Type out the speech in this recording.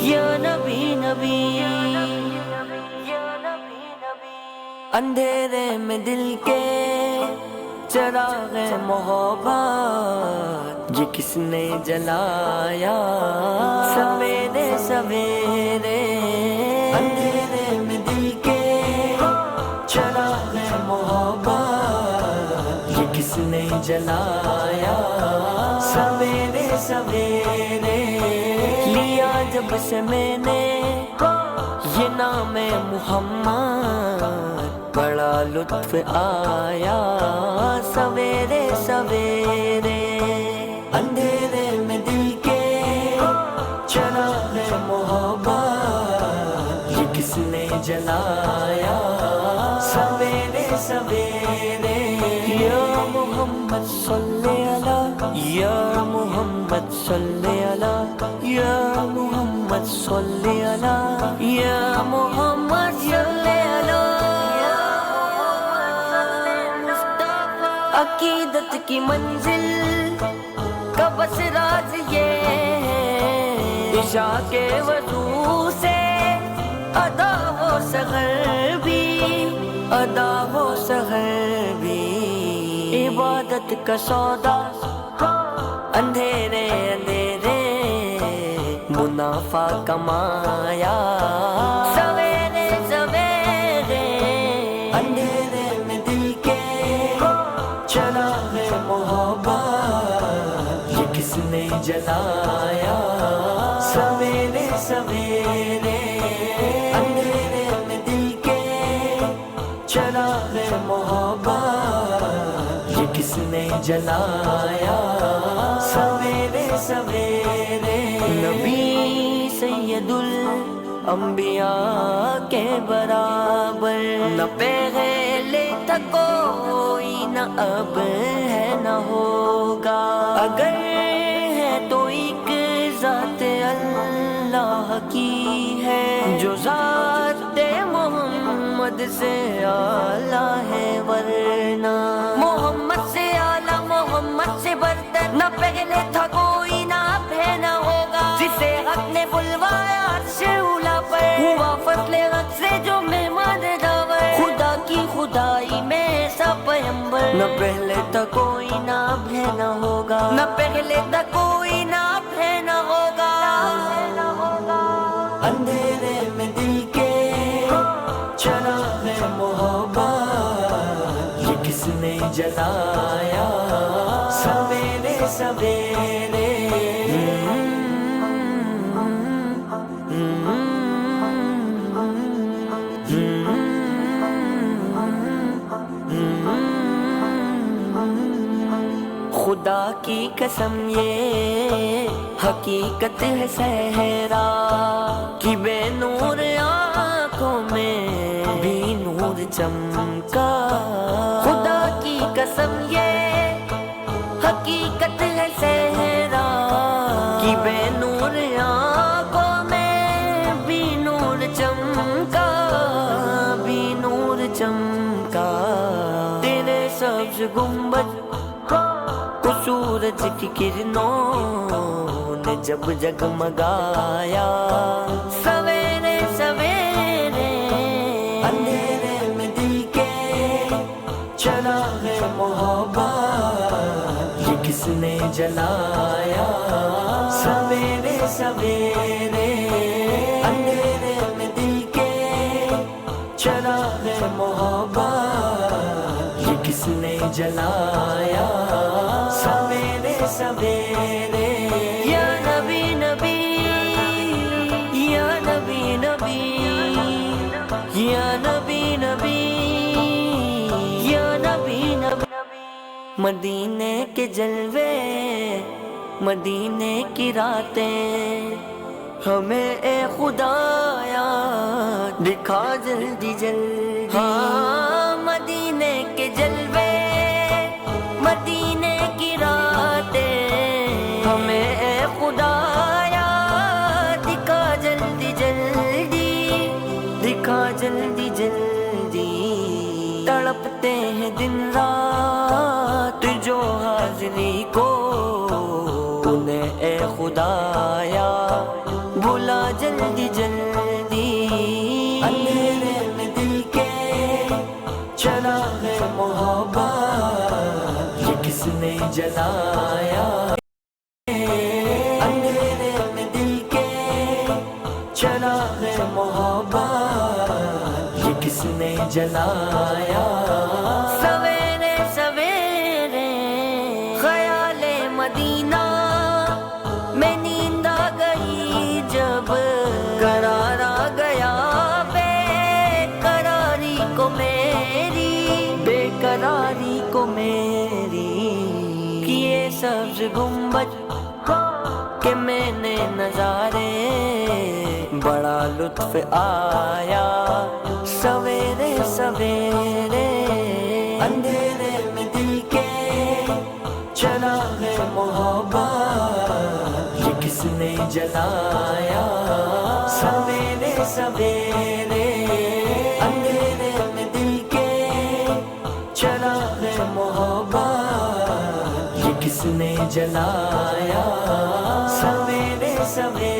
یا نبی نبی، اندھیرے میں دل کے چراغ محبت یہ کس نے جلایا؟ سویرے سویرے اندھیرے میں دل کے چراغ محبت یہ کس نے جلایا؟ سویرے سویرے لیا جب سے میں نے یہ نام محمد، بڑا لطف آیا سویرے سویرے اندھیرے میں دل کے چراغ محبت یہ کس نے جلایا؟ سویرے سویرے یا محمد صلی اللہ، یا محمد صلی اللہ، یا محمد صلی اللہ، یا محمد صلی اللہ۔ عقیدت کی منزل کا بس راز یہ ہے، عشاء کے وضو سے ادا ہو سحر بھی، ادا ہو سحر بھی، عبادت کا سودا اندھیرے اندھیرے منافع کمایا۔ سویرے سویرے اندھیرے میں دل کے چراغ محبت یہ کس نے جلایا؟ سویرے سویرے اندھیرے میں دل کے چراغ محبت یہ کس نے جلایا؟ سویرے سویرے نبی سید الانبیاء کے برابر نہ پہلے تھا کوئی، نہ اب ہے نہ ہوگا، اگر ہے تو ایک ذات اللہ کی ہے جو ذات محمد سے اعلیٰ ہے، ورنہ محمد سے اعلیٰ محمد سے برتر نہ پہلے تھا کوئی، نہ اب ہے نہ ہوگا، جسے حق نے بلوایا عرش اولیٰ پر، ہوا فضل حق سے جو مہمان داور، خدا کی خدائی میں سا پیمبر، نہ پہلے تھا کوئی نہ اب ہے نہ ہوگا، نہ پہلے تھا کوئی نہ اب ہے نہ ہوگا۔ اندھیرے میں دل کے چراغ محبت یہ کس نے جلایا؟ سویرے سویرے خدا کی قسم یہ حقیقت ہے صحرا کی، بے نور آنکھوں میں بھی نور چمکا۔ خدا کی قسم یہ حقیقت ہے صحرا کی، بے نور آنکھوں میں بھی نور چمکا، بھی نور چمکا۔ تیرے سبز گنبد کو سورج کی کرنوں نے جب جگمگایا، سویرے سویرے اندھیرے میں دل کے چراغ محبت یہ کس نے جلایا؟ سویرے سویرے اندھیرے میں دل کے چراغ محبت یہ کس نے جلایا؟ سویرے سویرے یا نبی نبی، یا نبی نبی، یا نبی نبی، یا نبی نبی۔ مدینے کے جلوے، مدینے کی راتیں ہمیں اے خدایا دکھا جلدی جلدی، ہاں مدینے کے جلوے، مدینے کی راتیں ہمیں اے خدایا دکھا جلدی جلدی، دکھا جلدی جلدی۔ تڑپتے ہیں دن رات جو حاضری کو، انہیں اے خدایا بلا جلدی جلدی اندھیرے میں دل کے چلا ہے محبت یہ کس نے جلایا اندھیرے میں دل کے چلا ہے محبت یہ کس نے جلایا سویرے سویرے خیال مدینہ میں نیند آ گئی جب قرار آ گیا بے قراری کو میری کیے سبز گنبد کہ میں نے نظارے بڑا لطف آیا سویرے سویرے اندھیرے میں دل کے چلا ہے محبت یہ کس نے جلایا سویرے سویرے اندھیرے میں دل کے چلا ہے محبت یہ کس نے جلایا سویرے سویرے